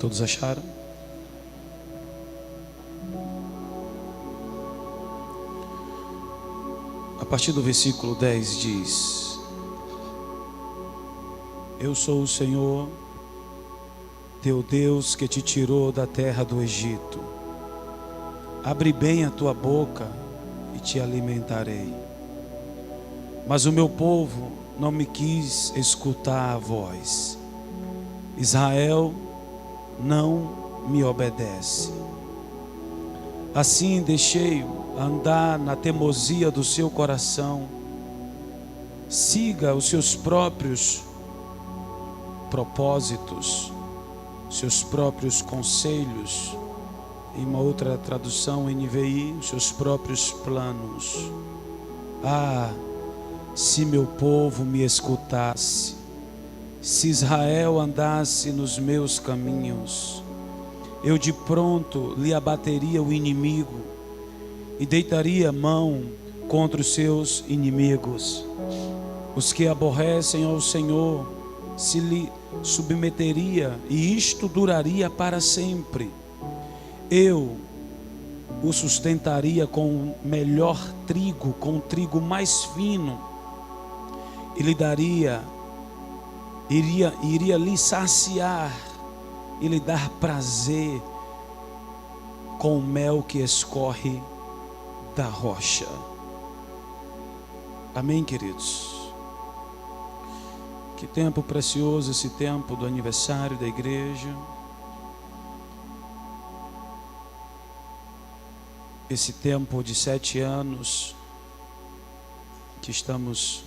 Todos acharam? A partir do versículo 10 diz: Eu sou o Senhor, teu Deus, que te tirou da terra do Egito. Abre bem a tua boca e te alimentarei. Mas o meu povo não me quis escutar a voz. Israel não me obedece. Assim deixei-o andar na teimosia do seu coração. Siga os seus próprios propósitos, seus próprios conselhos. Em uma outra tradução, NVI, os seus próprios planos. Ah, se meu povo me escutasse, se Israel andasse nos meus caminhos, eu de pronto lhe abateria o inimigo e deitaria mão contra os seus inimigos. Os que aborrecem ao Senhor se lhe submeteria, e isto duraria para sempre. Eu o sustentaria com melhor trigo, com trigo mais fino, e lhe daria, iria lhe saciar e lhe dar prazer com o mel que escorre da rocha. Amém, queridos? Que tempo precioso esse tempo do aniversário da igreja. Esse tempo de 7 anos que estamos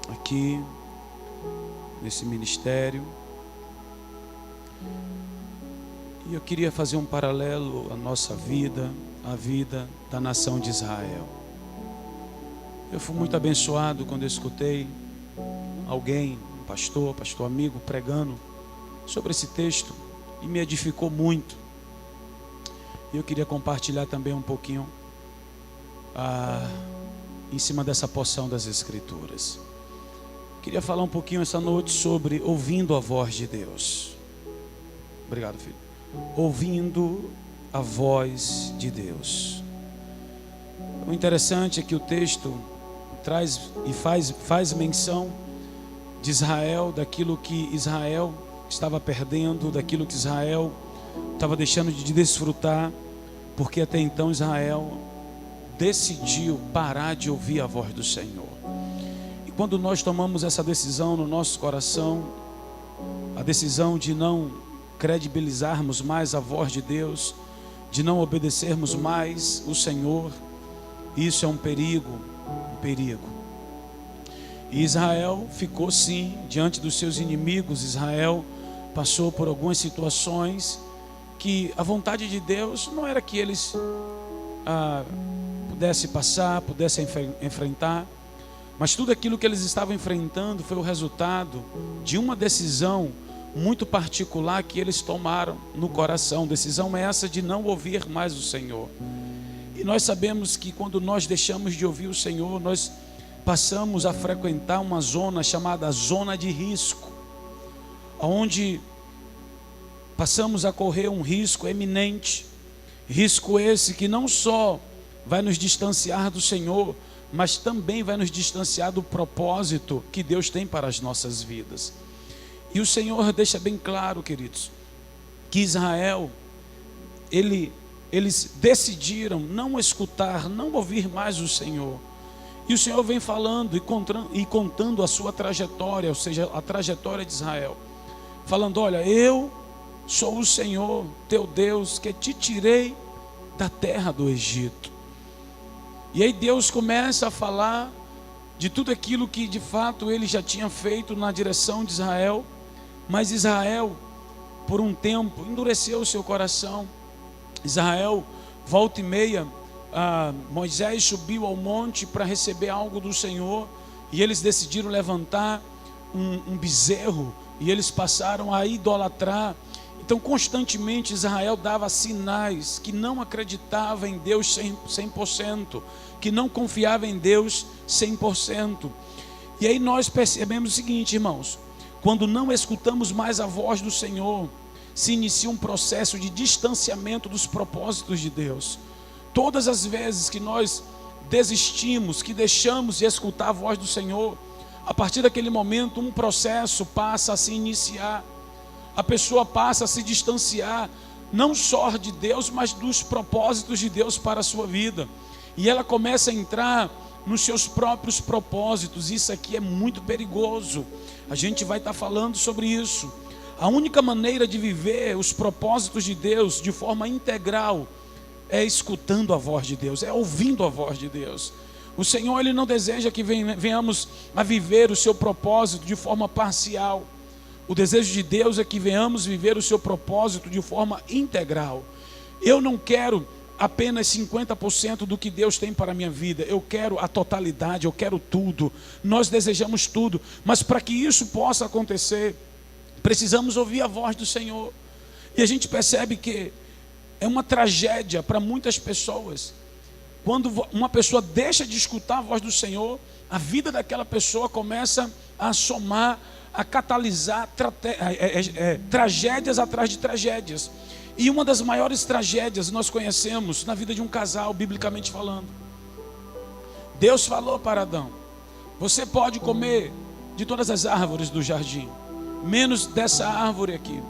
aqui nesse ministério. E eu queria fazer um paralelo à nossa vida, à vida da nação de Israel. Eu fui muito abençoado quando eu escutei alguém, um pastor amigo, pregando sobre esse texto, e me edificou muito. E eu queria compartilhar também um pouquinho em cima dessa porção das Escrituras. Queria falar um pouquinho essa noite sobre ouvindo a voz de Deus. Obrigado, filho. Ouvindo a voz de Deus. O interessante é que o texto traz e faz menção de Israel, daquilo que Israel estava perdendo, daquilo que Israel estava deixando de desfrutar, porque até então Israel decidiu parar de ouvir a voz do Senhor. E quando nós tomamos essa decisão no nosso coração, a decisão de não credibilizarmos mais a voz de Deus, de não obedecermos mais o Senhor, isso é um perigo, E Israel ficou sim diante dos seus inimigos. Israel passou por algumas situações que a vontade de Deus não era que eles pudessem passar, pudessem enfrentar, mas tudo aquilo que eles estavam enfrentando foi o resultado de uma decisão muito particular que eles tomaram no coração. Decisão essa de não ouvir mais o Senhor. E nós sabemos que quando nós deixamos de ouvir o Senhor, nós passamos a frequentar uma zona chamada zona de risco, onde passamos a correr um risco eminente, risco esse que não só vai nos distanciar do Senhor, mas também vai nos distanciar do propósito que Deus tem para as nossas vidas. E o Senhor deixa bem claro, queridos, que Israel, eles decidiram não escutar, não ouvir mais o Senhor. E o Senhor vem falando e contando a sua trajetória, ou seja, a trajetória de Israel, falando: olha, eu sou o Senhor, teu Deus, que te tirei da terra do Egito. E aí Deus começa a falar de tudo aquilo que de fato ele já tinha feito na direção de Israel. Mas Israel, por um tempo, endureceu o seu coração. Israel, volta e meia, Moisés subiu ao monte para receber algo do Senhor, e eles decidiram levantar um bezerro, e eles passaram a idolatrar. Então constantemente Israel dava sinais que não acreditava em Deus 100%, que não confiava em Deus 100%. E aí nós percebemos o seguinte, irmãos: quando não escutamos mais a voz do Senhor, se inicia um processo de distanciamento dos propósitos de Deus. Todas as vezes que nós desistimos, que deixamos de escutar a voz do Senhor, a partir daquele momento um processo passa a se iniciar. A pessoa passa a se distanciar, não só de Deus, mas dos propósitos de Deus para a sua vida. E ela começa a entrar nos seus próprios propósitos. Isso aqui é muito perigoso. A gente vai estar falando sobre isso. A única maneira de viver os propósitos de Deus de forma integral é escutando a voz de Deus, é ouvindo a voz de Deus. O Senhor, Ele não deseja que venhamos a viver o seu propósito de forma parcial. O desejo de Deus é que venhamos viver o seu propósito de forma integral. Eu não quero apenas 50% do que Deus tem para a minha vida. Eu quero a totalidade, eu quero tudo. Nós desejamos tudo. Mas para que isso possa acontecer, precisamos ouvir a voz do Senhor. E a gente percebe que é uma tragédia para muitas pessoas. Quando uma pessoa deixa de escutar a voz do Senhor, a vida daquela pessoa começa a somar, a catalisar tragédias atrás de tragédias. E uma das maiores tragédias nós conhecemos na vida de um casal, biblicamente falando. Deus falou para Adão: você pode comer de todas as árvores do jardim, menos dessa árvore aqui.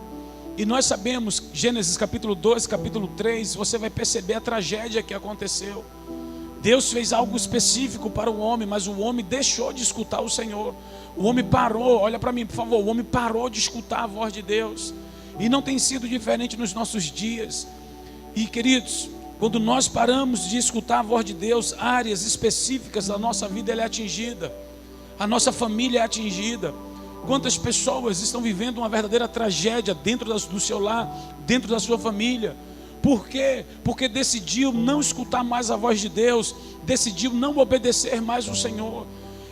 E nós sabemos, Gênesis capítulo 2, capítulo 3, você vai perceber a tragédia que aconteceu. Deus fez algo específico para o homem, mas o homem deixou de escutar o Senhor. O homem parou, olha para mim por favor, o homem parou de escutar a voz de Deus. E não tem sido diferente nos nossos dias. E queridos, quando nós paramos de escutar a voz de Deus, áreas específicas da nossa vida ela é atingida. A nossa família é atingida. Quantas pessoas estão vivendo uma verdadeira tragédia dentro do seu lar, dentro da sua família? Por quê? Porque decidiu não escutar mais a voz de Deus, decidiu não obedecer mais o Senhor.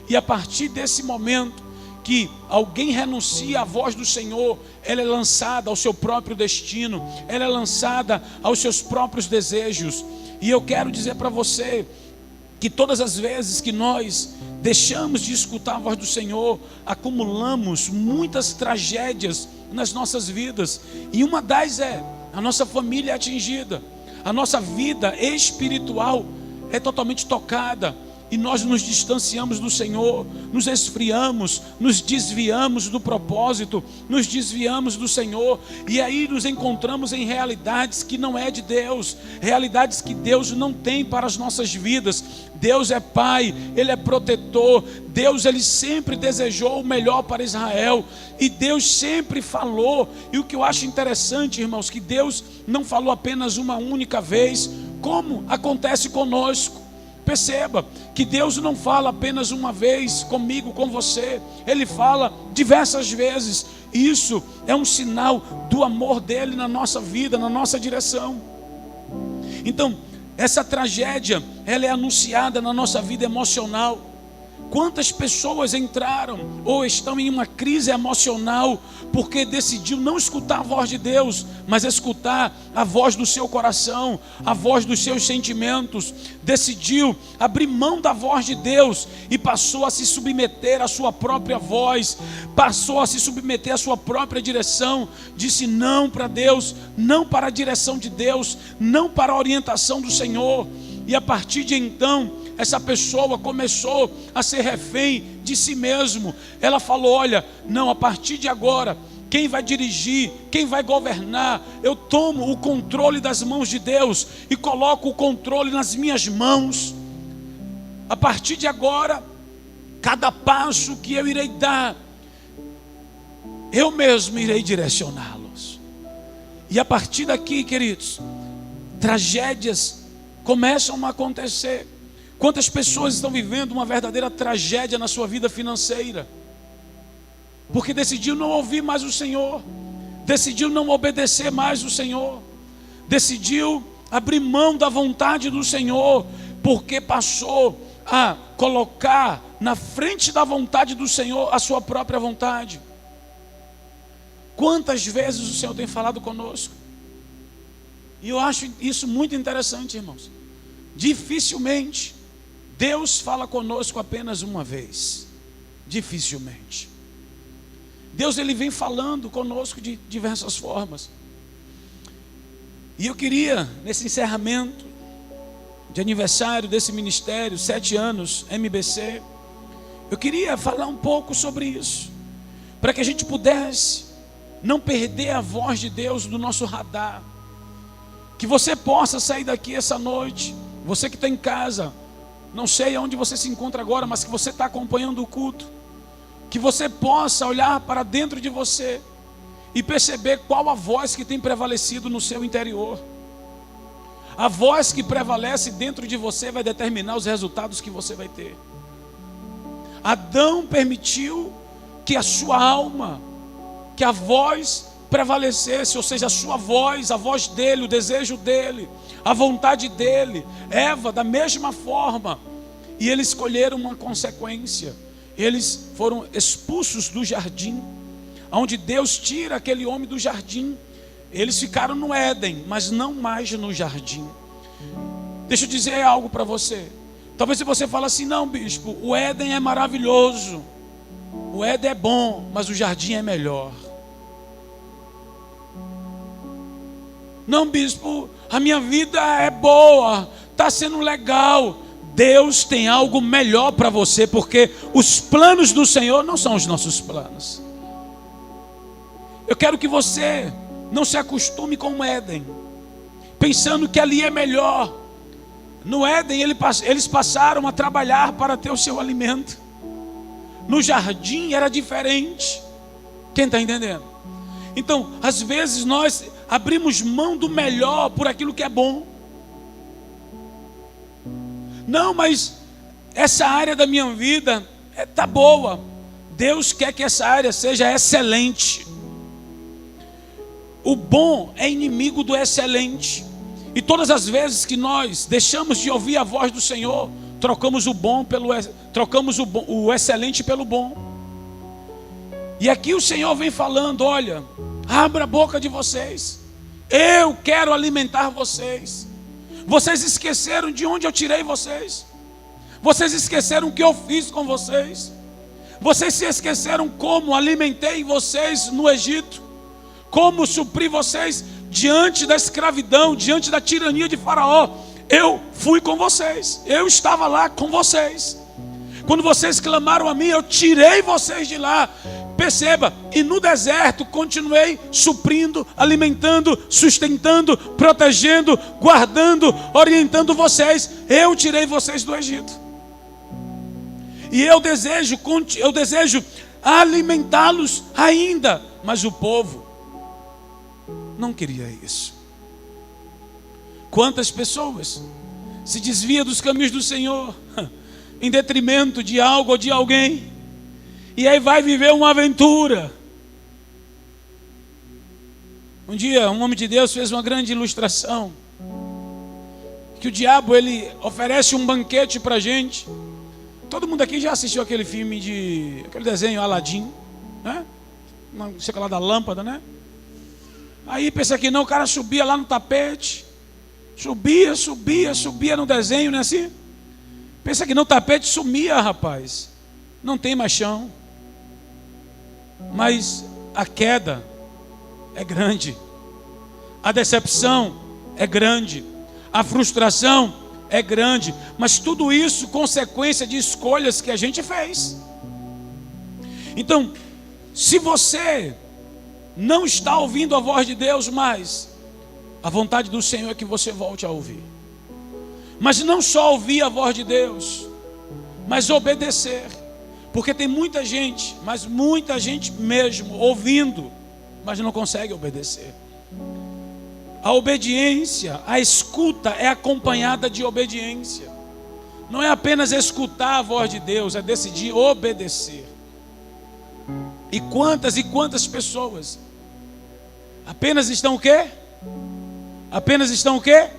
E a partir desse momento que alguém renuncia à voz do Senhor, ela é lançada ao seu próprio destino, ela é lançada aos seus próprios desejos. E eu quero dizer para você que todas as vezes que nós deixamos de escutar a voz do Senhor, acumulamos muitas tragédias nas nossas vidas. E uma das é: a nossa família é atingida, a nossa vida espiritual é totalmente tocada. E nós nos distanciamos do Senhor, nos esfriamos, nos desviamos do propósito, nos desviamos do Senhor. E aí nos encontramos em realidades que não é de Deus, realidades que Deus não tem para as nossas vidas. Deus é Pai, Ele é protetor. Deus, Ele sempre desejou o melhor para Israel. E Deus sempre falou. E o que eu acho interessante, irmãos, que Deus não falou apenas uma única vez, como acontece conosco. Perceba que Deus não fala apenas uma vez comigo, com você. Ele fala diversas vezes. Isso é um sinal do amor dele na nossa vida, na nossa direção. Então, essa tragédia, ela é anunciada na nossa vida emocional. Quantas pessoas entraram ou estão em uma crise emocional porque decidiu não escutar a voz de Deus, mas escutar a voz do seu coração, a voz dos seus sentimentos. Decidiu abrir mão da voz de Deus e passou a se submeter à sua própria voz, passou a se submeter à sua própria direção. Disse não para Deus, não para a direção de Deus, não para a orientação do Senhor. E a partir de então, essa pessoa começou a ser refém de si mesmo. Ela falou: olha, não, a partir de agora, quem vai dirigir, quem vai governar, eu tomo o controle das mãos de Deus e coloco o controle nas minhas mãos. A partir de agora, cada passo que eu irei dar, eu mesmo irei direcioná-los. E a partir daqui, queridos, tragédias começam a acontecer. Quantas pessoas estão vivendo uma verdadeira tragédia na sua vida financeira? Porque decidiu não ouvir mais o Senhor, decidiu não obedecer mais o Senhor, decidiu abrir mão da vontade do Senhor, porque passou a colocar na frente da vontade do Senhor a sua própria vontade. Quantas vezes o Senhor tem falado conosco? E eu acho isso muito interessante, irmãos. Dificilmente Deus fala conosco apenas uma vez. Dificilmente. Deus ele vem falando conosco de diversas formas. E eu queria, nesse encerramento de aniversário desse ministério, 7 anos, MBC, eu queria falar um pouco sobre isso, para que a gente pudesse não perder a voz de Deus do nosso radar. Que você possa sair daqui essa noite, você que está em casa, não sei onde você se encontra agora, mas que você está acompanhando o culto, que você possa olhar para dentro de você e perceber qual a voz que tem prevalecido no seu interior. A voz que prevalece dentro de você vai determinar os resultados que você vai ter. Adão permitiu que a sua alma, que a voz prevalecesse, ou seja, a sua voz, a voz dele, o desejo dele, a vontade dele. Eva, da mesma forma. E eles escolheram uma consequência. Eles foram expulsos do jardim, onde Deus tira aquele homem do jardim. Eles ficaram no Éden, mas não mais no jardim. Deixa eu dizer algo para você. Talvez se você fale assim, não bispo, o Éden é maravilhoso, o Éden é bom, mas o jardim é melhor. Não bispo, a minha vida é boa, está sendo legal. Deus tem algo melhor para você, porque os planos do Senhor não são os nossos planos. Eu quero que você não se acostume com o Éden, pensando que ali é melhor. No Éden eles passaram a trabalhar para ter o seu alimento. No jardim era diferente. Quem está entendendo? Então, às vezes nós abrimos mão do melhor por aquilo que é bom. Não, mas essa área da minha vida está boa. Deus quer que essa área seja excelente. O bom é inimigo do excelente. E todas as vezes que nós deixamos de ouvir a voz do Senhor, trocamos o excelente pelo bom. E aqui o Senhor vem falando, olha, abra a boca de vocês. Eu quero alimentar vocês. Vocês esqueceram de onde eu tirei vocês. Vocês esqueceram o que eu fiz com vocês. Vocês se esqueceram como alimentei vocês no Egito. Como supri vocês diante da escravidão, diante da tirania de Faraó. Eu fui com vocês. Eu estava lá com vocês. Quando vocês clamaram a mim, eu tirei vocês de lá. Perceba, e no deserto continuei suprindo, alimentando, sustentando, protegendo, guardando, orientando vocês. Eu tirei vocês do Egito. E eu desejo alimentá-los ainda. Mas o povo não queria isso. Quantas pessoas se desviam dos caminhos do Senhor em detrimento de algo ou de alguém, e aí vai viver uma aventura. Um dia um homem de Deus fez uma grande ilustração, que o diabo ele oferece um banquete para a gente. Todo mundo aqui já assistiu aquele filme aquele desenho Aladim, né? Não sei lá, da lâmpada, né? Aí pensa que não, o cara subia lá no tapete, subia no desenho, não é assim? Pensa que no tapete sumia, rapaz. Não tem mais chão. Mas a queda é grande, a decepção é grande, a frustração é grande, mas tudo isso consequência de escolhas que a gente fez. Então, se você não está ouvindo a voz de Deus mais, a vontade do Senhor é que você volte a ouvir. Mas não só ouvir a voz de Deus, mas obedecer. Porque tem muita gente, mas muita gente mesmo, ouvindo, mas não consegue obedecer. A obediência, a escuta é acompanhada de obediência. Não é apenas escutar a voz de Deus, é decidir obedecer. E quantas pessoas apenas estão o quê? Apenas estão o quê?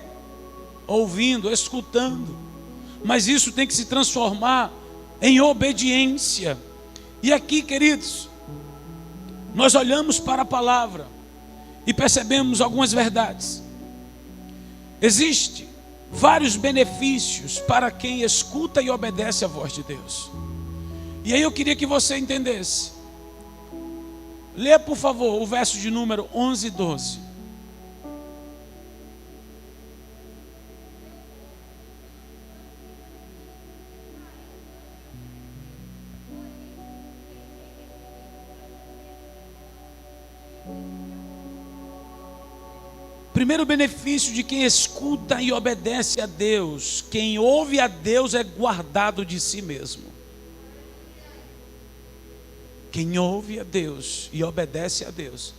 Ouvindo, escutando. Mas isso tem que se transformar em obediência. E aqui, queridos, nós olhamos para a palavra e percebemos algumas verdades. Existem vários benefícios para quem escuta e obedece a voz de Deus. E aí eu queria que você entendesse Lê, por favor, o verso de número 11 e 12. Primeiro benefício de quem escuta e obedece a Deus: quem ouve a Deus é guardado de si mesmo. Quem ouve a Deus e obedece a Deus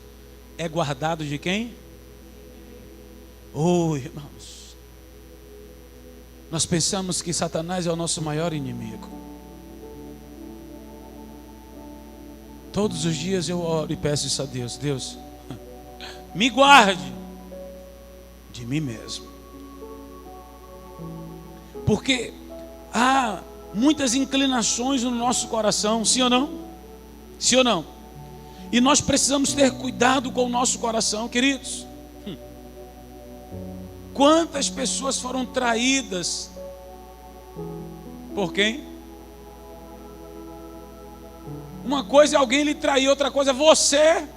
é guardado de quem? Oh, irmãos, nós pensamos que Satanás é o nosso maior inimigo. Todos os dias eu oro e peço isso a Deus: Deus, me guarde de mim mesmo. Porque há muitas inclinações no nosso coração, sim ou não? Sim ou não? E nós precisamos ter cuidado com o nosso coração, queridos. Quantas pessoas foram traídas por quem? Uma coisa é alguém lhe trair, outra coisa é você.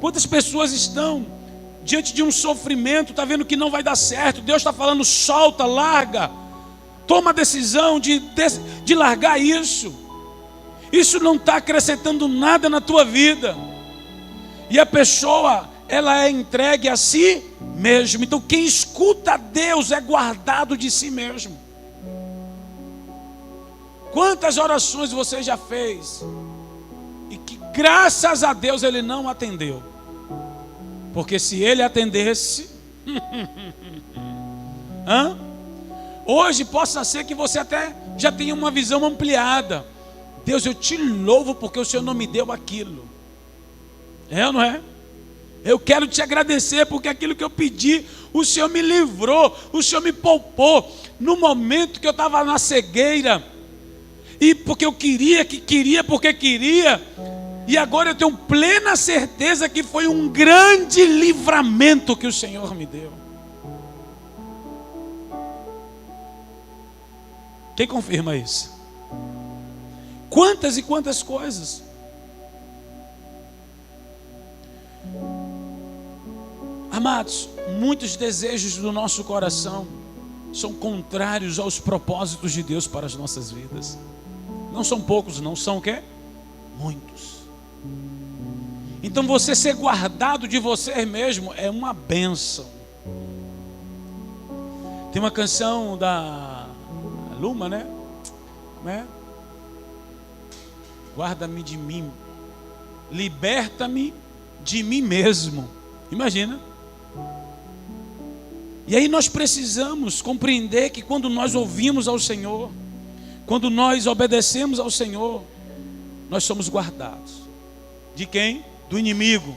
Quantas pessoas estão diante de um sofrimento, está vendo que não vai dar certo, Deus está falando: solta, larga, toma a decisão de largar isso. Isso não está acrescentando nada na tua vida. E a pessoa, ela é entregue a si mesmo. Então quem escuta a Deus é guardado de si mesmo. Quantas orações você já fez e que graças a Deus Ele não atendeu? Porque se Ele atendesse hoje possa ser que você até já tenha uma visão ampliada. Deus, eu te louvo porque o Senhor não me deu aquilo. É ou não é? Eu quero te agradecer porque aquilo que eu pedi, o Senhor me livrou, o Senhor me poupou. No momento que eu estava na cegueira, e porque eu queria, porque queria, e agora eu tenho plena certeza que foi um grande livramento que o Senhor me deu. Quem confirma isso? Quantas e quantas coisas. Amados, muitos desejos do nosso coração são contrários aos propósitos de Deus para as nossas vidas. Não são poucos, não são o quê? Muitos. Então você ser guardado de você mesmo é uma bênção. Tem uma canção da Luma, né? Guarda-me de mim, liberta-me de mim mesmo. Imagina. E aí nós precisamos compreender que quando nós ouvimos ao Senhor, quando nós obedecemos ao Senhor, nós somos guardados. De quem? Do inimigo.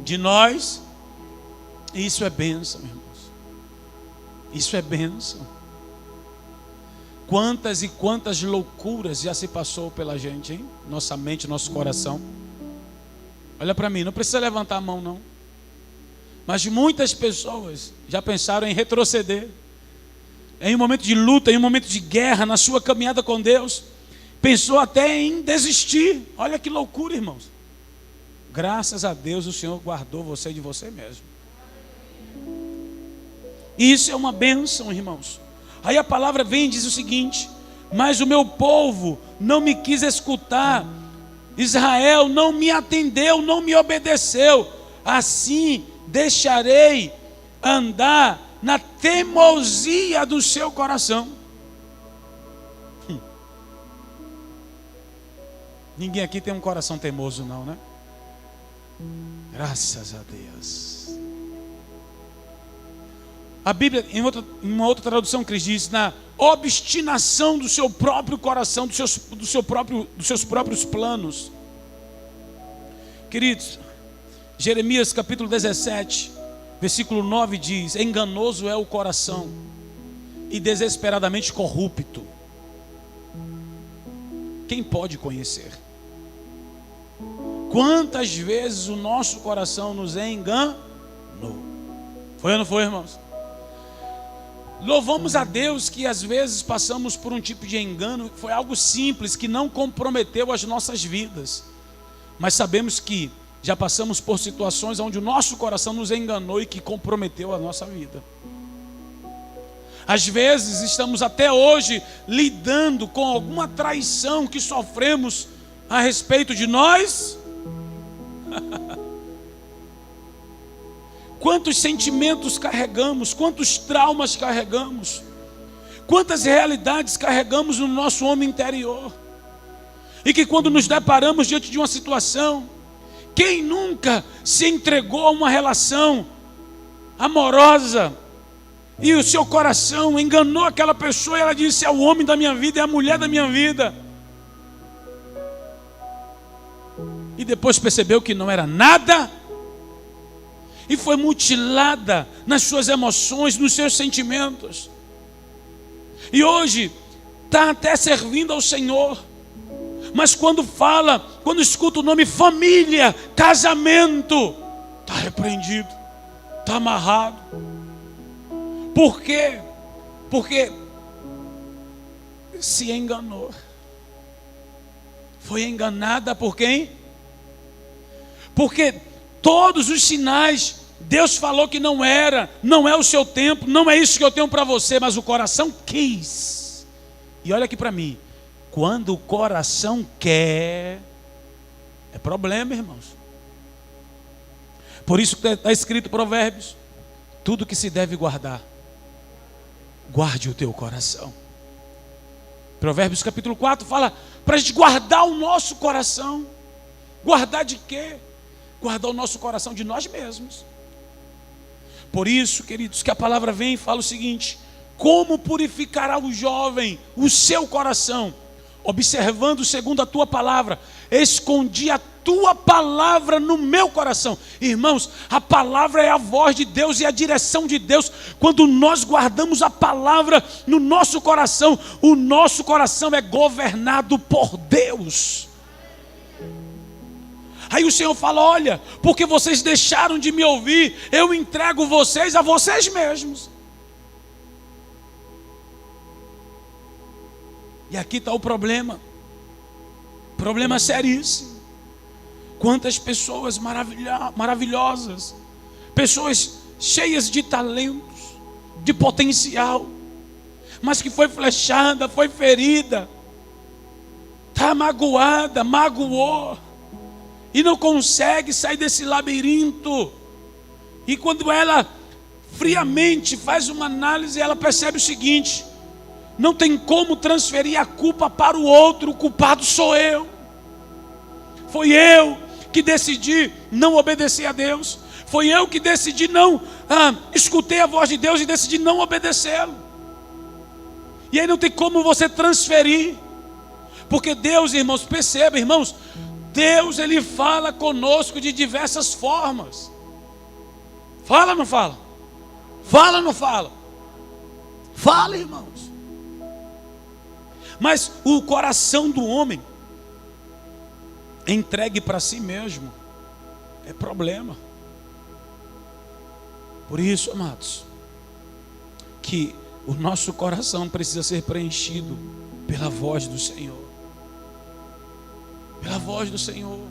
De nós. E isso é bênção, irmãos. Isso é bênção. Quantas e quantas loucuras já se passou pela gente, hein? Nossa mente, nosso coração. Olha para mim, não precisa levantar a mão não. Mas muitas pessoas já pensaram em retroceder. Em um momento de luta, em um momento de guerra, na sua caminhada com Deus, pensou até em desistir. Olha que loucura, irmãos. Graças a Deus o Senhor guardou você de você mesmo. E isso é uma bênção, irmãos. Aí a palavra vem e diz o seguinte: mas o meu povo não me quis escutar, Israel não me atendeu, não me obedeceu. Assim deixarei andar na teimosia do seu coração. Ninguém aqui tem um coração teimoso não, né? Graças a Deus. A Bíblia, em uma outra tradução, Cristo diz: na obstinação do seu próprio coração, dos seus próprios planos. Queridos, Jeremias capítulo 17, versículo 9 diz: enganoso é o coração e desesperadamente corrupto. Quem pode conhecer? Quantas vezes o nosso coração nos enganou? Foi ou não foi, irmãos? Louvamos a Deus que às vezes passamos por um tipo de engano que foi algo simples, que não comprometeu as nossas vidas. Mas sabemos que já passamos por situações onde o nosso coração nos enganou e que comprometeu a nossa vida. Às vezes estamos até hoje lidando com alguma traição que sofremos a respeito de nós. Quantos sentimentos carregamos, quantos traumas carregamos, quantas realidades carregamos no nosso homem interior. E que quando nos deparamos diante de uma situação, quem nunca se entregou a uma relação amorosa e o seu coração enganou aquela pessoa e ela disse: é o homem da minha vida, é a mulher da minha vida. E depois percebeu que não era nada e foi mutilada nas suas emoções, nos seus sentimentos. E hoje está até servindo ao Senhor, mas quando escuta o nome família, casamento, está repreendido, está amarrado. Por quê? Porque se enganou. Foi enganada por quem? Porque todos os sinais, Deus falou que não é o seu tempo, não é isso que eu tenho para você, mas o coração quis. E olha aqui para mim, quando o coração quer, é problema, irmãos. Por isso que está escrito em Provérbios: tudo que se deve guardar, guarde o teu coração. Provérbios capítulo 4 fala para a gente guardar o nosso coração. Guardar de quê? Guardar o nosso coração de nós mesmos. Por isso, queridos, que a palavra vem e fala o seguinte: como purificará o jovem o seu coração? Observando segundo a tua palavra. Escondi a tua palavra no meu coração. Irmãos, a palavra é a voz de Deus e a direção de Deus. Quando nós guardamos a palavra no nosso coração, o nosso coração é governado por Deus. Aí o Senhor fala: olha, porque vocês deixaram de me ouvir, eu entrego vocês a vocês mesmos. E aqui está o problema. Problema seríssimo. Quantas pessoas maravilhosas, pessoas cheias de talentos, de potencial, mas que foi flechada, foi ferida, está magoada, magoou, e não consegue sair desse labirinto. E quando ela friamente faz uma análise, ela percebe o seguinte: não tem como transferir a culpa para o outro, o culpado sou eu. Foi eu que decidi não obedecer a Deus. Foi eu que decidi escutei a voz de Deus e decidi não obedecê-lo. E aí não tem como você transferir. Porque Deus, irmãos, perceba, irmãos, Deus, Ele fala conosco de diversas formas. Fala ou não fala? Fala ou não fala? Fala, irmãos. Mas o coração do homem entregue para si mesmo é problema. Por isso, amados, que o nosso coração precisa ser preenchido pela voz do Senhor. Pela voz do Senhor.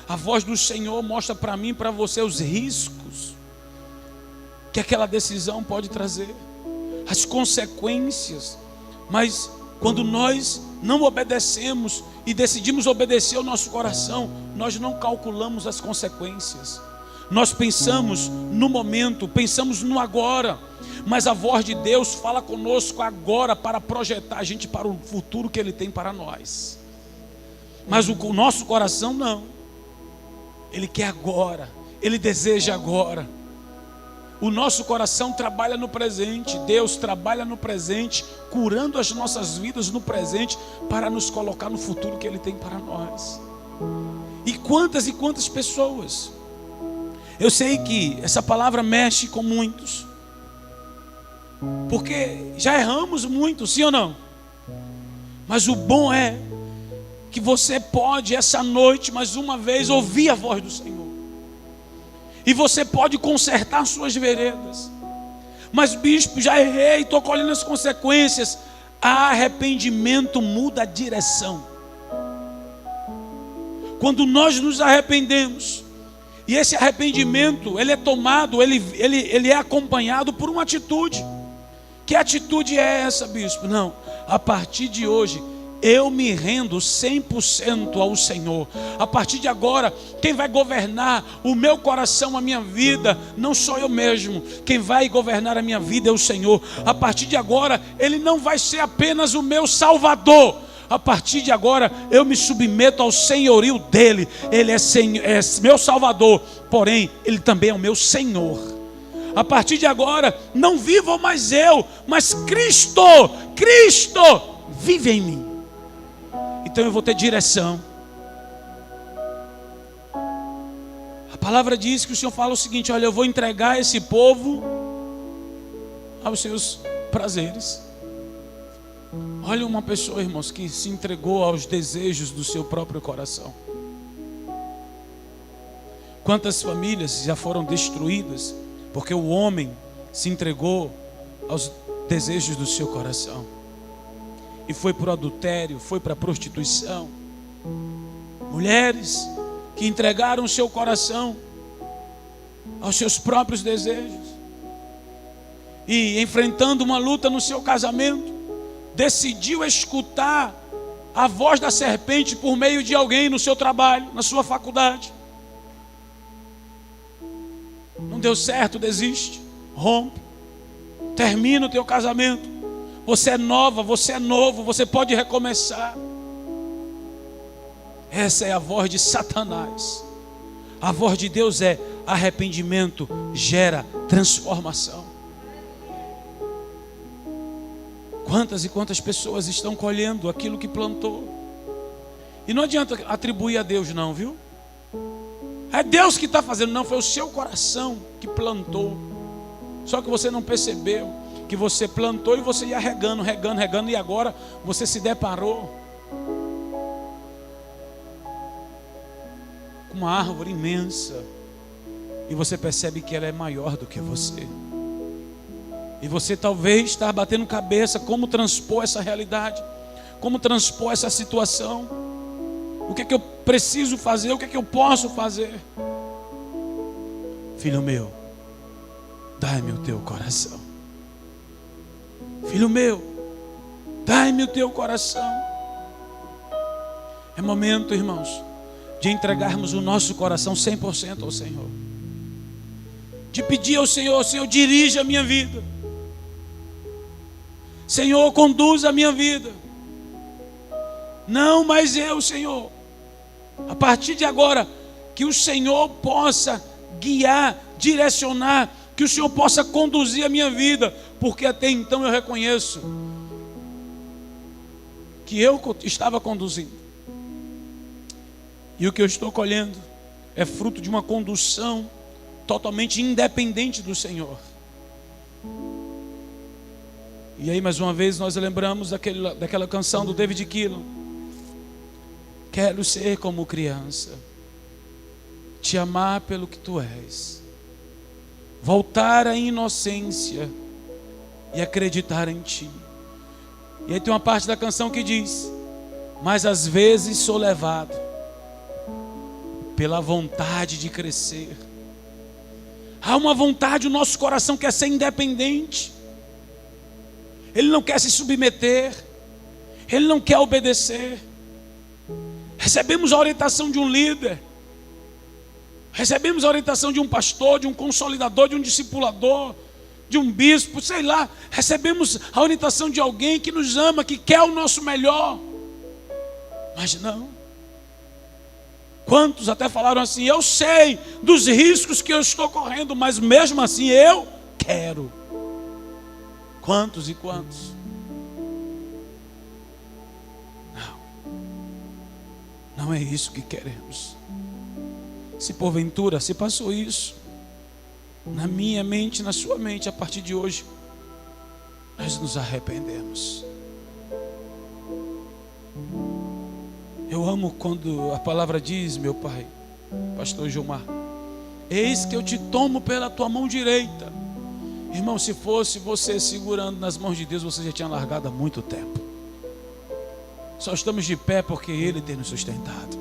A voz do Senhor mostra para mim e para você os riscos que aquela decisão pode trazer, as consequências. Mas quando nós não obedecemos e decidimos obedecer ao nosso coração, nós não calculamos as consequências. Nós pensamos no momento, pensamos no agora, mas a voz de Deus fala conosco agora para projetar a gente para o futuro que Ele tem para nós. Mas o nosso coração não. Ele quer agora, Ele deseja agora. O nosso coração trabalha no presente. Deus trabalha no presente, curando as nossas vidas no presente, para nos colocar no futuro que Ele tem para nós. E quantas pessoas. Eu sei que essa palavra mexe com muitos, porque já erramos muito, sim ou não? Mas o bom é que você pode essa noite, mais uma vez, ouvir a voz do Senhor. E você pode consertar suas veredas. Mas bispo, já errei, estou colhendo as consequências. Arrependimento muda a direção. Quando nós nos arrependemos, e esse arrependimento, ele é tomado, ele é acompanhado por uma atitude. Que atitude é essa, bispo? Não, a partir de hoje, eu me rendo 100% ao Senhor. A partir de agora, quem vai governar o meu coração, a minha vida, não sou eu mesmo. Quem vai governar a minha vida é o Senhor. A partir de agora, Ele não vai ser apenas o meu Salvador. A partir de agora, eu me submeto ao senhorio dEle. Ele é meu Salvador, porém, Ele também é o meu Senhor. A partir de agora, não vivo mais eu, mas Cristo vive em mim. Então eu vou ter direção. A palavra diz que o Senhor fala o seguinte: olha, eu vou entregar esse povo aos seus prazeres. Olha uma pessoa, irmãos, que se entregou aos desejos do seu próprio coração. Quantas famílias já foram destruídas porque o homem se entregou aos desejos do seu coração e foi para o adultério, foi para a prostituição. Mulheres que entregaram o seu coração aos seus próprios desejos e, enfrentando uma luta no seu casamento, decidiu escutar a voz da serpente por meio de alguém no seu trabalho, na sua faculdade. Não deu certo, desiste, rompe, termina o teu casamento. Você é nova, você é novo, você pode recomeçar. Essa é a voz de Satanás. A voz de Deus é: arrependimento gera transformação. Quantas e quantas pessoas estão colhendo aquilo que plantou? E não adianta atribuir a Deus não, viu? É Deus que está fazendo, não, foi o seu coração que plantou. Só que você não percebeu que você plantou e você ia regando, e agora você se deparou com uma árvore imensa e você percebe que ela é maior do que você. E você talvez está batendo cabeça como transpor essa realidade, como transpor essa situação. O que é que eu preciso fazer? O que é que eu posso fazer? Filho meu, dai-me o teu coração. Filho meu, dai-me o teu coração. É momento, irmãos, de entregarmos o nosso coração 100% ao Senhor. De pedir ao Senhor: Senhor, dirija a minha vida. Senhor, conduza a minha vida. Não mais eu, Senhor. A partir de agora, que o Senhor possa guiar, direcionar, que o Senhor possa conduzir a minha vida, porque até então eu reconheço que eu estava conduzindo, e o que eu estou colhendo é fruto de uma condução totalmente independente do Senhor. E aí, mais uma vez, nós lembramos daquela canção do David Keelan: quero ser como criança, te amar pelo que tu és, voltar à inocência e acreditar em ti. E aí tem uma parte da canção que diz: mas às vezes sou levado pela vontade de crescer. Há uma vontade, o nosso coração quer ser independente. Ele não quer se submeter, ele não quer obedecer. Recebemos a orientação de um líder, recebemos a orientação de um pastor, de um consolidador, de um discipulador, de um bispo, sei lá. Recebemos a orientação de alguém que nos ama, que quer o nosso melhor. Mas não. Quantos até falaram assim: eu sei dos riscos que eu estou correndo, mas mesmo assim eu quero. Quantos e quantos? Não é isso que queremos. Se porventura se passou isso na minha mente, na sua mente, a partir de hoje nós nos arrependemos. Eu amo quando a palavra diz, meu pai, pastor Gilmar: eis que eu te tomo pela tua mão direita Irmão, se fosse você segurando nas mãos de Deus, você já tinha largado há muito tempo. Só estamos de pé porque Ele tem nos sustentado.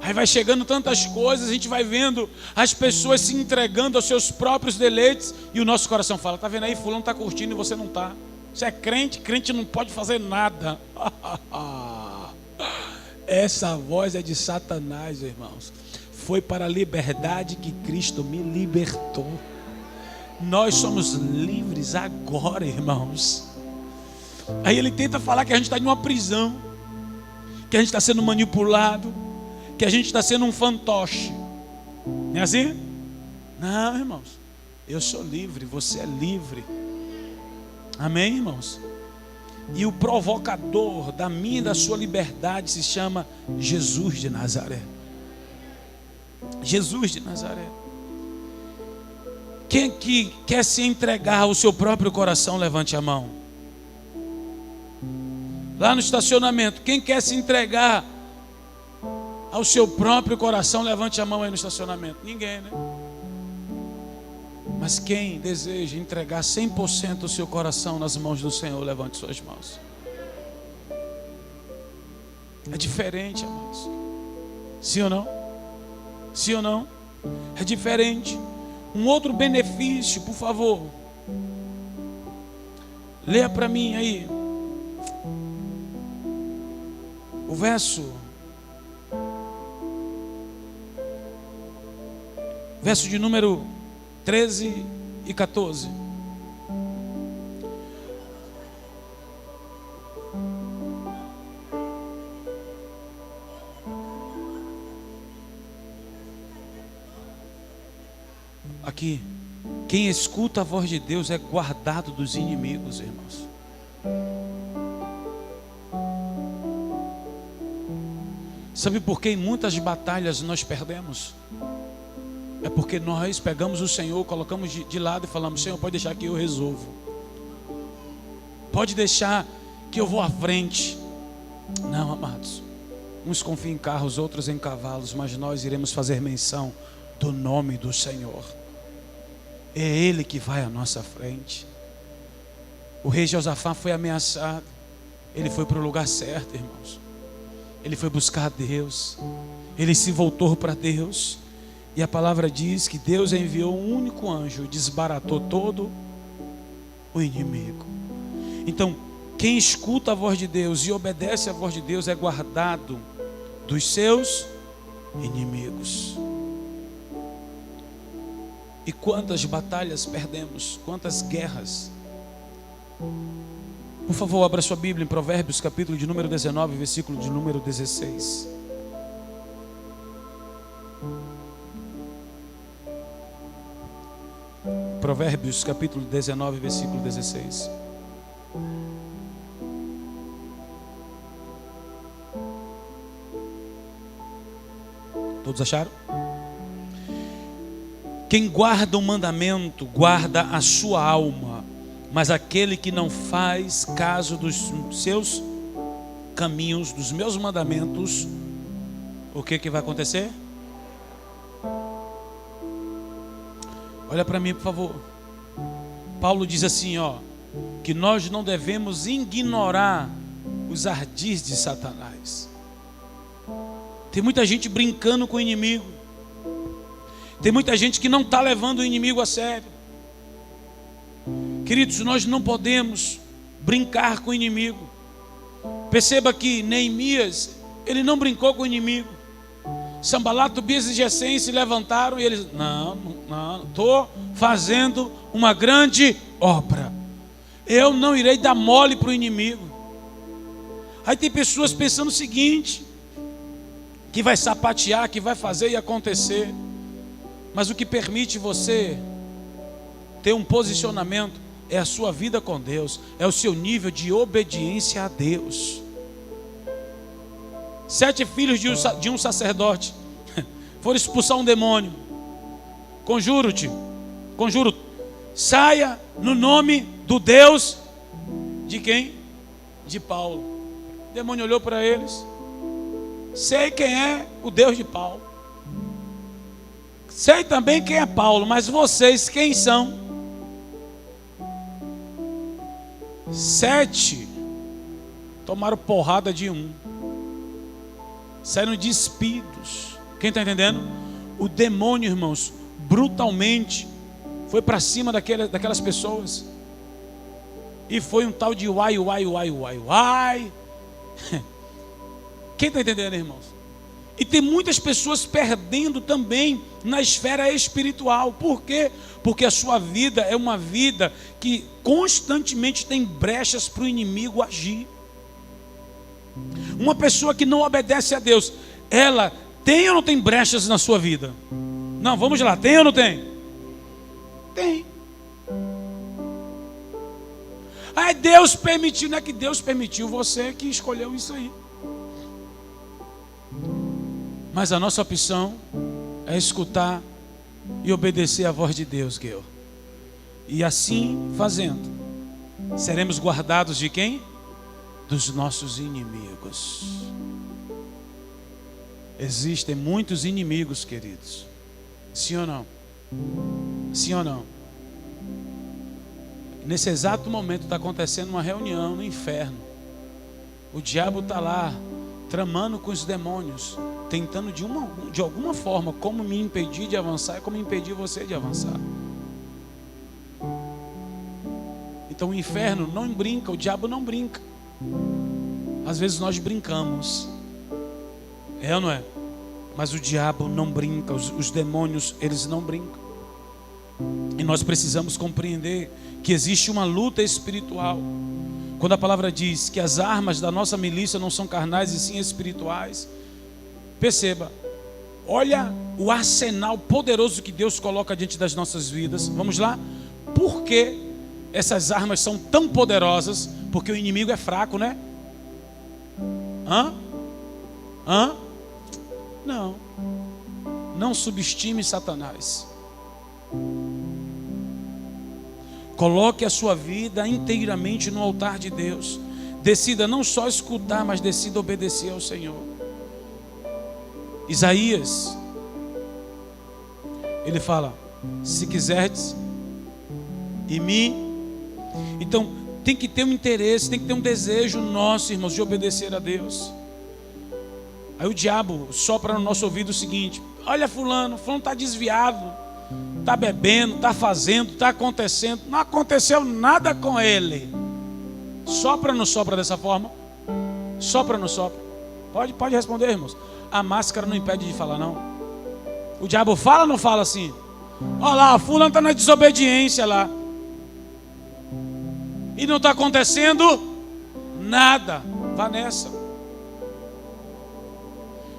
Aí vai chegando tantas coisas, a gente vai vendo as pessoas se entregando aos seus próprios deleites, e o nosso coração fala: tá vendo aí, fulano está curtindo e você não está. Você é crente, crente não pode fazer nada. Essa voz é de Satanás, irmãos. Foi para a liberdade que Cristo me libertou. Nós somos livres agora, irmãos. Aí ele tenta falar que a gente está em uma prisão, que a gente está sendo manipulado, que a gente está sendo um fantoche. Não é assim? Não, irmãos. Eu sou livre, você é livre. Amém, irmãos? E o provocador da minha e da sua liberdade se chama Jesus de Nazaré. Jesus de Nazaré. Quem que quer se entregar ao seu próprio coração, levante a mão. Lá no estacionamento, quem quer se entregar ao seu próprio coração, levante a mão aí no estacionamento. Ninguém, né? Mas quem deseja entregar 100% o seu coração nas mãos do Senhor, levante suas mãos. É diferente, amados. Sim ou não? Sim ou não? É diferente. Um outro benefício, por favor. Leia para mim aí. O verso de número 13 e 14. Aqui, quem escuta a voz de Deus é guardado dos inimigos, irmãos. Sabe por que em muitas batalhas nós perdemos? É porque nós pegamos o Senhor, colocamos de lado e falamos: Senhor, pode deixar que eu resolvo. Pode deixar que eu vou à frente. Não, amados. Uns confiam em carros, outros em cavalos, mas nós iremos fazer menção do nome do Senhor. É Ele que vai à nossa frente. O rei Josafá foi ameaçado. Ele foi para o lugar certo, irmãos. Ele foi buscar Deus. Ele se voltou para Deus. E a palavra diz que Deus enviou um único anjo e desbaratou todo o inimigo. Então, quem escuta a voz de Deus e obedece à voz de Deus é guardado dos seus inimigos. E quantas batalhas perdemos, quantas guerras. Por favor, abra sua Bíblia em Provérbios, capítulo de número 19, versículo de número 16. Provérbios, capítulo 19, versículo 16. Todos acharam? Quem guarda o mandamento, guarda a sua alma, mas aquele que não faz caso dos seus caminhos, dos meus mandamentos, o que vai acontecer? Olha para mim, por favor. Paulo diz assim, que nós não devemos ignorar os ardis de Satanás. Tem muita gente brincando com o inimigo. Tem muita gente que não está levando o inimigo a sério. Queridos, nós não podemos brincar com o inimigo. Perceba que Neemias, ele não brincou com o inimigo. Sanbalat, Tobias e Gesem se levantaram e eles: não, estou fazendo uma grande obra. Eu não irei dar mole para o inimigo. Aí tem pessoas pensando o seguinte, que vai sapatear, que vai fazer e acontecer. Mas o que permite você ter um posicionamento é a sua vida com Deus, é o seu nível de obediência a Deus. 7 filhos de um sacerdote foram expulsar um demônio. Conjuro, saia no nome do Deus de quem? De Paulo. O demônio olhou para eles: sei quem é o Deus de Paulo. Sei também quem é Paulo, mas vocês quem são? 7 tomaram porrada de 1. Saíram despidos. Quem está entendendo? O demônio, irmãos, brutalmente foi para cima daquelas pessoas. E foi um tal de uai. Quem está entendendo, irmãos? E tem muitas pessoas perdendo também na esfera espiritual. Por quê? Porque a sua vida é uma vida que constantemente tem brechas para o inimigo agir. Uma pessoa que não obedece a Deus, ela tem ou não tem brechas na sua vida? Não, vamos lá, tem ou não tem? Tem. Aí Deus permitiu, não é que Deus permitiu, você que escolheu isso aí. Mas a nossa opção é escutar e obedecer a voz de Deus, Gil. E assim fazendo, seremos guardados de quem? Dos nossos inimigos. Existem muitos inimigos, queridos. Sim ou não? Sim ou não? Nesse exato momento está acontecendo uma reunião no inferno. O diabo está lá, tramando com os demônios, tentando de alguma forma, como me impedir de avançar e como impedir você de avançar. Então o inferno não brinca, o diabo não brinca. Às vezes nós brincamos, é ou não é? Mas o diabo não brinca, os demônios, eles não brincam. E nós precisamos compreender que existe uma luta espiritual. Quando a palavra diz que as armas da nossa milícia não são carnais e sim espirituais, perceba, olha o arsenal poderoso que Deus coloca diante das nossas vidas. Vamos lá? Por que essas armas são tão poderosas? Porque o inimigo é fraco, né? Não subestime Satanás. Coloque a sua vida inteiramente no altar de Deus. Decida não só escutar, mas decida obedecer ao Senhor. Isaías, ele fala: se quiserdes e me. Então tem que ter um interesse, tem que ter um desejo nosso, irmãos, de obedecer a Deus. Aí o diabo sopra no nosso ouvido o seguinte: olha fulano está desviado, está bebendo, está fazendo, está acontecendo. Não aconteceu nada com ele. Sopra ou não sopra dessa forma? Sopra ou não sopra? Pode responder, irmãos. A máscara não impede de falar, não. O diabo fala ou não fala assim? Olha lá, fulano está na desobediência lá. E não está acontecendo nada. Vá nessa.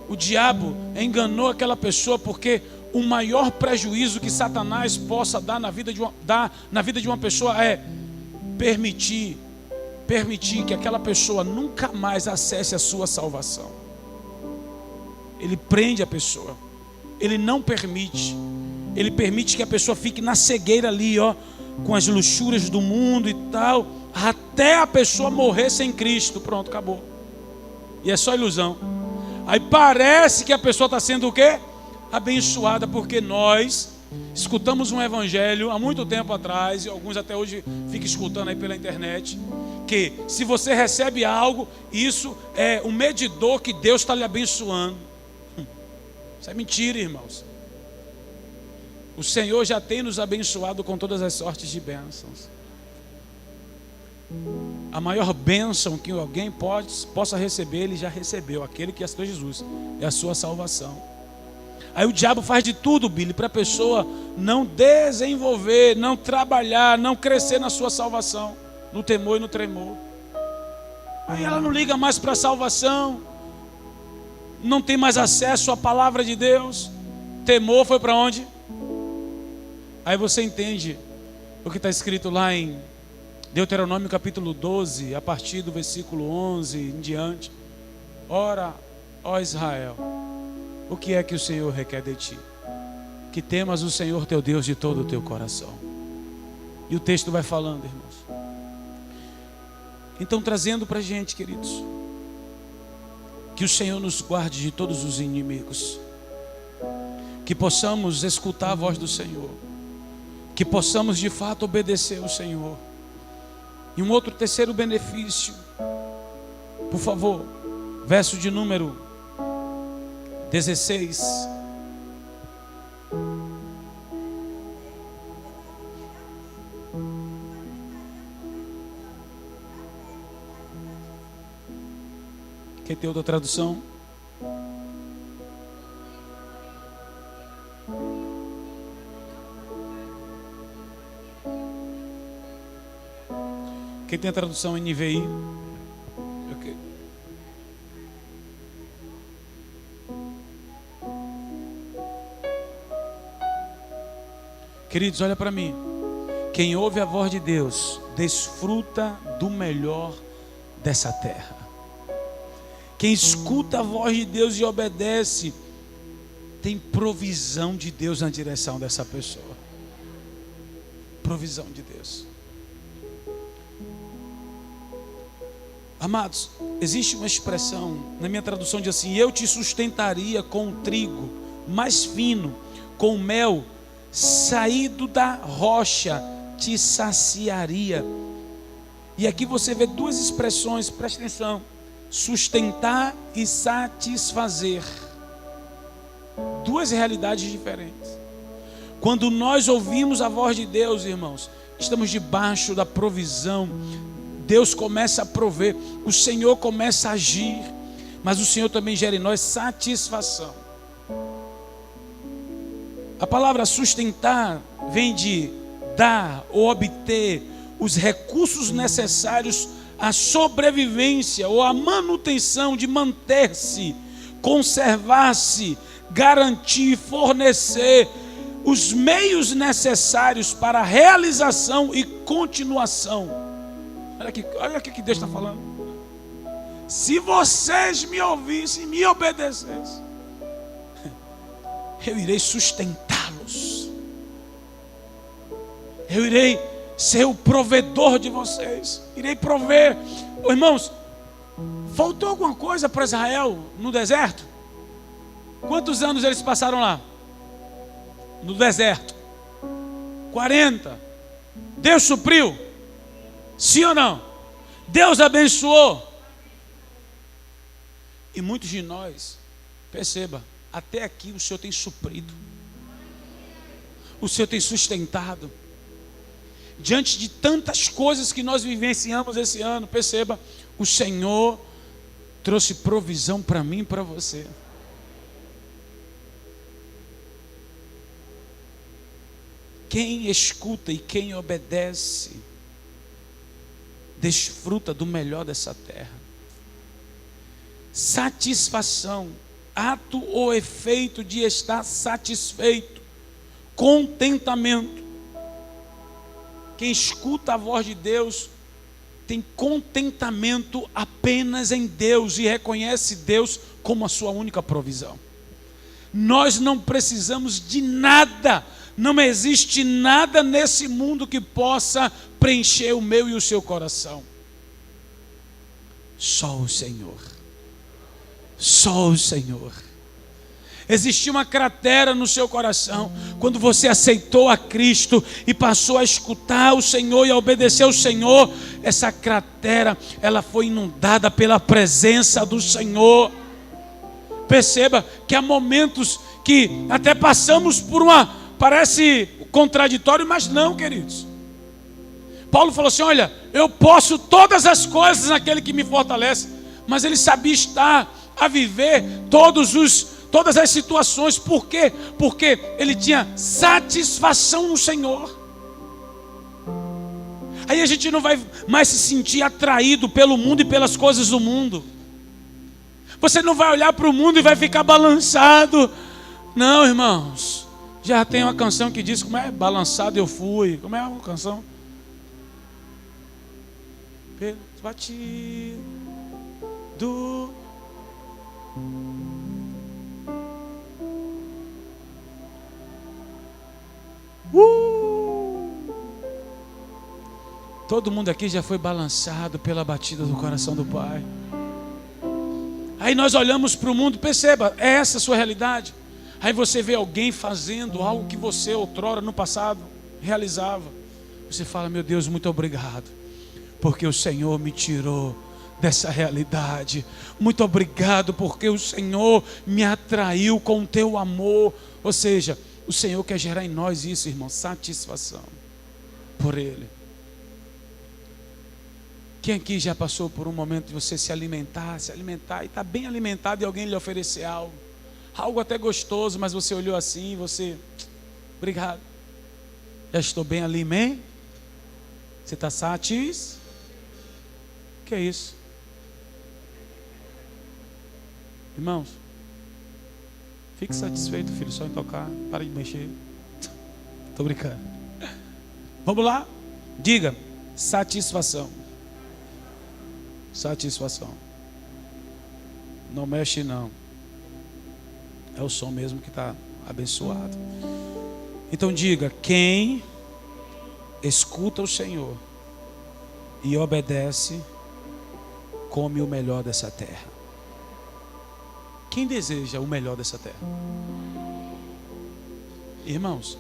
O diabo enganou aquela pessoa porque o maior prejuízo que Satanás possa dar na vida de uma pessoa é permitir que aquela pessoa nunca mais acesse a sua salvação. Ele prende a pessoa. Ele não permite. Ele permite que a pessoa fique na cegueira ali, com as luxúrias do mundo e tal, até a pessoa morrer sem Cristo. Pronto, acabou. E é só ilusão. Aí parece que a pessoa está sendo o quê? Abençoada, porque nós escutamos um evangelho há muito tempo atrás, e alguns até hoje ficam escutando aí pela internet, que se você recebe algo, isso é um medidor que Deus está lhe abençoando. Isso é mentira, irmãos. O Senhor já tem nos abençoado com todas as sortes de bênçãos. A maior bênção que alguém possa receber, ele já recebeu. Aquele que aceitou Jesus, é a sua salvação. Aí o diabo faz de tudo, Billy, para a pessoa não desenvolver, não trabalhar, não crescer na sua salvação, no temor e no tremor. Aí ela não liga mais para a salvação, não tem mais acesso à palavra de Deus. Temor foi para onde? Aí você entende o que está escrito lá em Deuteronômio capítulo 12, a partir do versículo 11 em diante. Ora, ó Israel, o que é que o Senhor requer de ti? Que temas o Senhor teu Deus de todo o teu coração. E o texto vai falando, irmãos. Então, trazendo para a gente, queridos, que o Senhor nos guarde de todos os inimigos. que possamos escutar a voz do Senhor, que possamos de fato obedecer ao Senhor. E um outro terceiro benefício, por favor, verso de número 16. Quem tem outra tradução? Quem tem a tradução NVI? Okay. Queridos, olha para mim. Quem ouve a voz de Deus desfruta do melhor dessa terra. Quem escuta a voz de Deus e obedece tem provisão de Deus na direção dessa pessoa. Provisão de Deus. Amados, existe uma expressão, na minha tradução diz assim: eu te sustentaria com o trigo mais fino, com o mel saído da rocha, te saciaria. E aqui você vê duas expressões, presta atenção: sustentar e satisfazer. Duas realidades diferentes. Quando nós ouvimos a voz de Deus, irmãos, estamos debaixo da provisão. Deus começa a prover, o Senhor começa a agir, mas o Senhor também gera em nós satisfação. A palavra sustentar vem de dar ou obter os recursos necessários à sobrevivência ou à manutenção, de manter-se, conservar-se, garantir, fornecer os meios necessários para a realização e continuação. Olha aqui que Deus está falando. Se vocês me ouvissem, me obedecessem, eu irei sustentá-los. Eu irei ser o provedor de vocês. Irei prover. Irmãos, faltou alguma coisa para Israel no deserto? Quantos anos eles passaram lá? No deserto? 40. Deus supriu? Sim ou não? Deus abençoou. E muitos de nós, perceba, até aqui o Senhor tem suprido, o Senhor tem sustentado. Diante de tantas coisas que nós vivenciamos esse ano, perceba, o Senhor trouxe provisão para mim e para você. Quem escuta e quem obedece desfruta do melhor dessa terra. Satisfação, ato ou efeito de estar satisfeito. Contentamento. Quem escuta a voz de Deus tem contentamento apenas em Deus e reconhece Deus como a sua única provisão. Nós não precisamos de nada. Não existe nada nesse mundo que possa preencher o meu e o seu coração. Só o Senhor. Só o Senhor. Existia uma cratera no seu coração quando você aceitou a Cristo e passou a escutar o Senhor e a obedecer ao Senhor. Essa cratera, ela foi inundada pela presença do Senhor. Perceba que há momentos que até passamos por uma... Parece contraditório, mas não, queridos. Paulo falou assim: olha, eu posso todas as coisas naquele que me fortalece. Mas ele sabia estar a viver todas as situações. Por quê? Porque ele tinha satisfação no Senhor. Aí a gente não vai mais se sentir atraído pelo mundo e pelas coisas do mundo. Você não vai olhar para o mundo e vai ficar balançado. Não, irmãos. Já tem uma canção que diz como é: balançado eu fui. Como é a canção? Batido. Todo mundo aqui já foi balançado pela batida do coração do Pai. Aí nós olhamos para o mundo, perceba, é essa a sua realidade. Aí você vê alguém fazendo algo que você outrora no passado realizava. Você fala: meu Deus, muito obrigado, porque o Senhor me tirou dessa realidade. Muito obrigado, porque o Senhor me atraiu com o teu amor. Ou seja, o Senhor quer gerar em nós isso, irmão, satisfação por Ele. Quem aqui já passou por um momento de você se alimentar e está bem alimentado e alguém lhe oferecer algo até gostoso, mas você olhou assim e você: obrigado, já estou bem ali, amém? Você está satisfeito? Que é isso? Irmãos, fique satisfeito, filho, só em tocar, para de mexer. Estou brincando. Vamos lá? Diga: satisfação. Satisfação. Não mexe não. É o som mesmo que está abençoado. Então diga: quem escuta o Senhor e obedece, come o melhor dessa terra. Quem deseja o melhor dessa terra? Irmãos,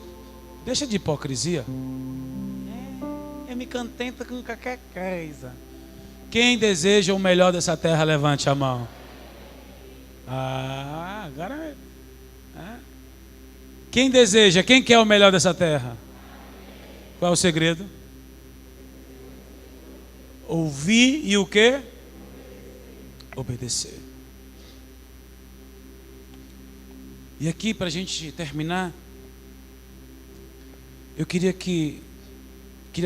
deixa de hipocrisia. Eu me contento com qualquer coisa. Quem deseja o melhor dessa terra, levante a mão. Agora quem deseja, quem quer o melhor dessa terra? Qual é o segredo? Ouvir e o quê? Obedecer. E aqui, para a gente terminar, eu queria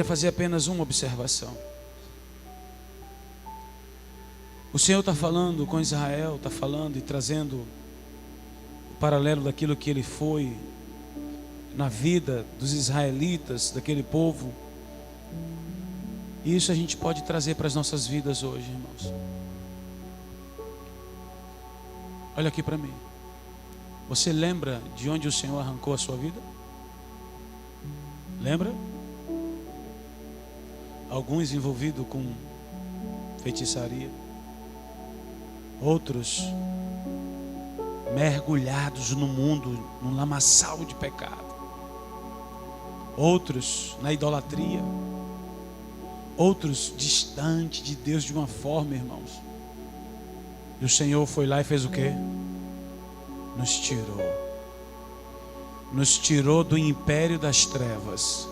fazer apenas uma observação. O Senhor está falando com Israel, está falando e trazendo o paralelo daquilo que Ele foi na vida dos israelitas, daquele povo. E isso a gente pode trazer para as nossas vidas hoje, irmãos. Olha aqui para mim. Você lembra de onde o Senhor arrancou a sua vida? Lembra? Alguns envolvidos com feitiçaria, outros mergulhados no mundo, num lamaçal de pecado, outros na idolatria, outros distante de Deus de uma forma, irmãos. E o Senhor foi lá e fez o quê? Nos tirou do império das trevas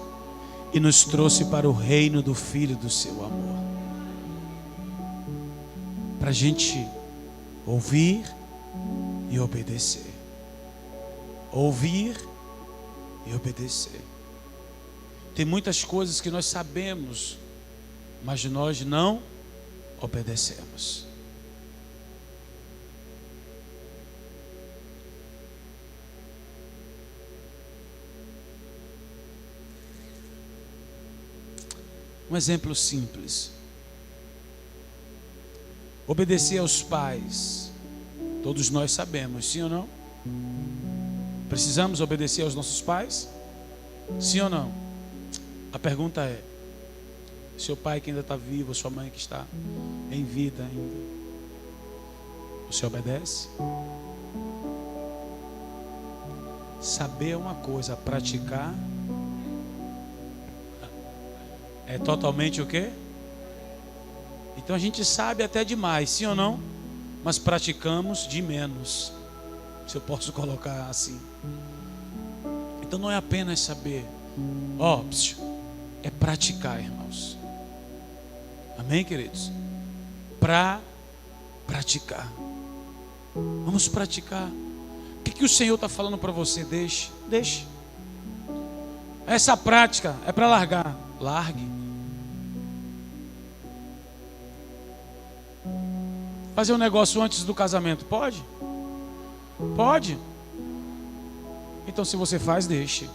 e nos trouxe para o reino do Filho do seu amor, para a gente ouvir e obedecer. Ouvir e obedecer. Tem muitas coisas que nós sabemos, mas nós não obedecemos. Um exemplo simples. Obedecer aos pais. Todos nós sabemos, sim ou não? Precisamos obedecer aos nossos pais? Sim ou não? A pergunta é: seu pai que ainda está vivo, sua mãe que está em vida ainda, você obedece? Saber é uma coisa, praticar é totalmente o quê? Então a gente sabe até demais, sim ou não? Mas praticamos de menos, se eu posso colocar assim. Então não é apenas saber, é praticar, irmãos. Amém, queridos? Praticar. Vamos praticar. O que o Senhor está falando para você? Deixe. Essa prática é para largar. Largue. Fazer um negócio antes do casamento, pode? Pode. Então se você faz, deixe.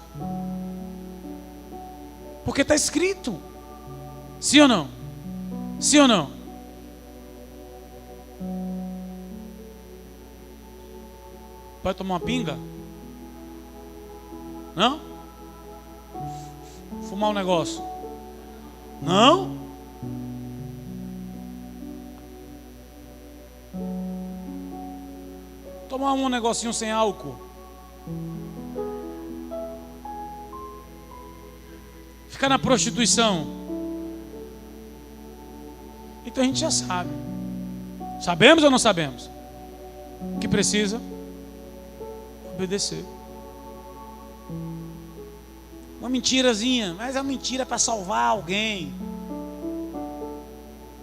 Porque está escrito. Sim ou não? Sim ou não? Pode tomar uma pinga? Não? Fumar um negócio? Não? Tomar um negocinho sem álcool? Ficar na prostituição. Então a gente já sabe. Sabemos ou não sabemos? Que precisa obedecer. Uma mentirazinha, mas a mentira é para salvar alguém.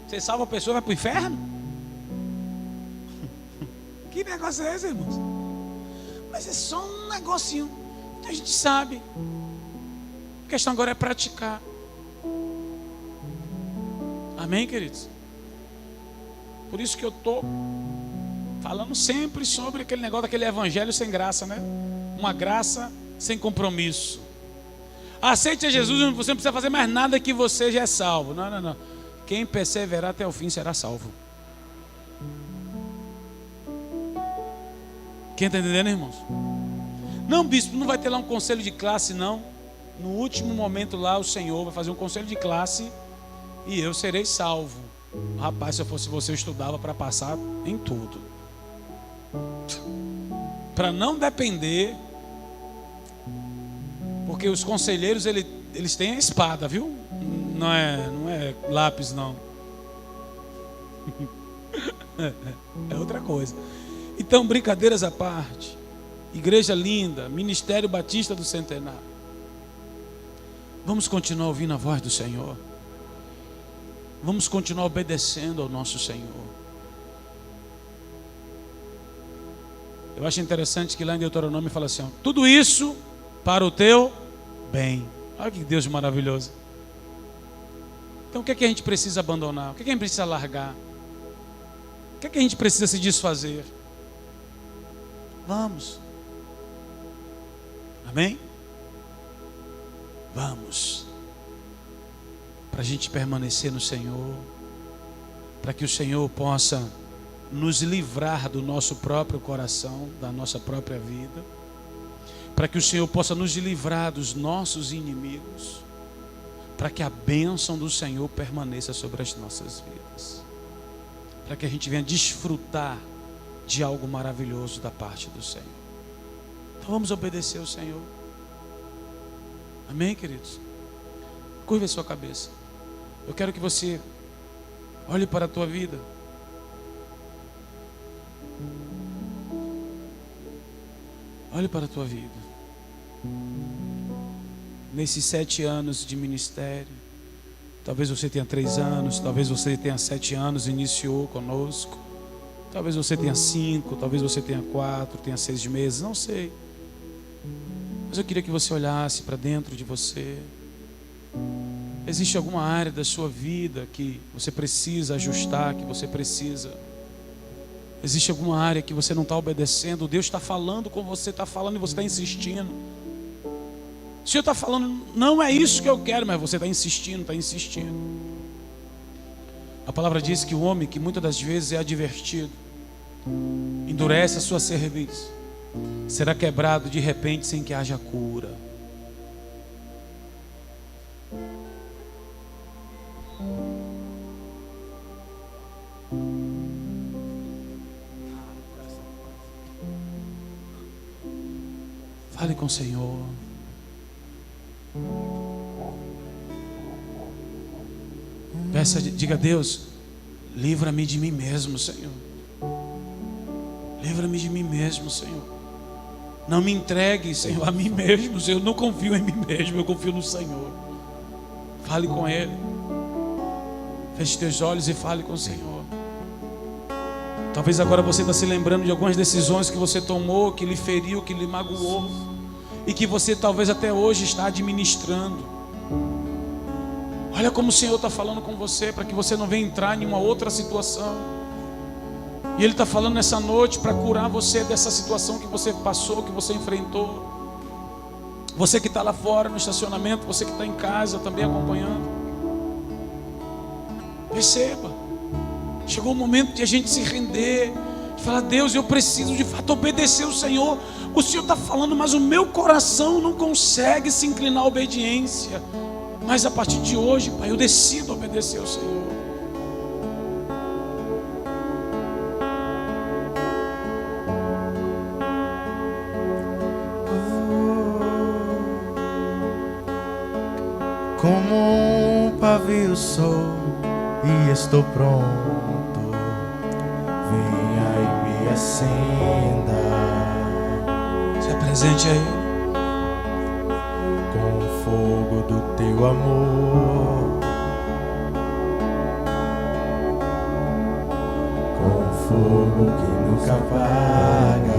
Você salva a pessoa e vai para o inferno? Que negócio é esse, irmãos? Mas é só um negocinho. Então a gente sabe. A questão agora é praticar. Amém, queridos? Por isso que eu estou falando sempre sobre aquele negócio daquele evangelho sem graça, né? Uma graça sem compromisso. Aceite a Jesus, você não precisa fazer mais nada que você já é salvo. Não, não, não. Quem perseverar até o fim será salvo. Quem está entendendo, irmãos? Não, bispo, não vai ter lá um conselho de classe, não. No último momento lá, o Senhor vai fazer um conselho de classe e eu serei salvo. Rapaz, se eu fosse você, eu estudava para passar em tudo. Para não depender, porque os conselheiros, eles têm a espada, viu? Não é lápis, não. É outra coisa. Então, brincadeiras à parte. Igreja linda, Ministério Batista do Centenário. Vamos continuar ouvindo a voz do Senhor. Vamos continuar obedecendo ao nosso Senhor. Eu acho interessante que lá em Deuteronômio fala assim, ó, tudo isso para o teu bem. Olha que Deus maravilhoso. Então o que é que a gente precisa abandonar? O que é que a gente precisa largar? O que é que a gente precisa se desfazer? Vamos. Amém? Vamos. Para a gente permanecer no Senhor. Para que o Senhor possa nos livrar do nosso próprio coração, da nossa própria vida. Para que o Senhor possa nos livrar dos nossos inimigos. Para que a bênção do Senhor permaneça sobre as nossas vidas. Para que a gente venha desfrutar de algo maravilhoso da parte do Senhor. Então vamos obedecer ao Senhor. Amém, queridos? Curva a sua cabeça. Eu quero que você olhe para a tua vida. Olhe para a tua vida. Nesses 7 anos de ministério, talvez você tenha 3 anos, talvez você tenha 7 anos, iniciou conosco. Talvez você tenha 5, talvez você tenha 4, tenha 6 meses, não sei. Mas eu queria que você olhasse para dentro de você. Existe alguma área da sua vida que você precisa ajustar, que você precisa? Existe alguma área que você não está obedecendo? Deus está falando com você, está falando e você está insistindo. O Senhor está falando, não é isso que eu quero, mas você está insistindo, está insistindo. A palavra diz que o homem que muitas das vezes é advertido, endurece a sua cerviz, será quebrado de repente sem que haja cura. Fale com o Senhor. Peça, diga a Deus, livra-me de mim mesmo, Senhor. Livra-me de mim mesmo, Senhor. Não me entregue, Senhor, a mim mesmo. Eu não confio em mim mesmo, eu confio no Senhor. Fale com Ele. Feche teus olhos e fale com o Senhor. Talvez agora você está se lembrando de algumas decisões que você tomou, que lhe feriu, que lhe magoou, e que você talvez até hoje está administrando. Olha como o Senhor está falando com você, para que você não venha entrar em uma outra situação. E Ele está falando nessa noite para curar você dessa situação que você passou, que você enfrentou. Você que está lá fora no estacionamento, você que está em casa também acompanhando. Perceba, chegou o momento de a gente se render, de falar, Deus, eu preciso de fato obedecer o Senhor. O Senhor está falando, mas o meu coração não consegue se inclinar à obediência. Mas a partir de hoje, Pai, eu decido obedecer ao Senhor. Como um pavio sou e estou pronto. Venha e me acenda. Se apresente a Ele. Com o fogo do teu amor, com o fogo que nunca apaga.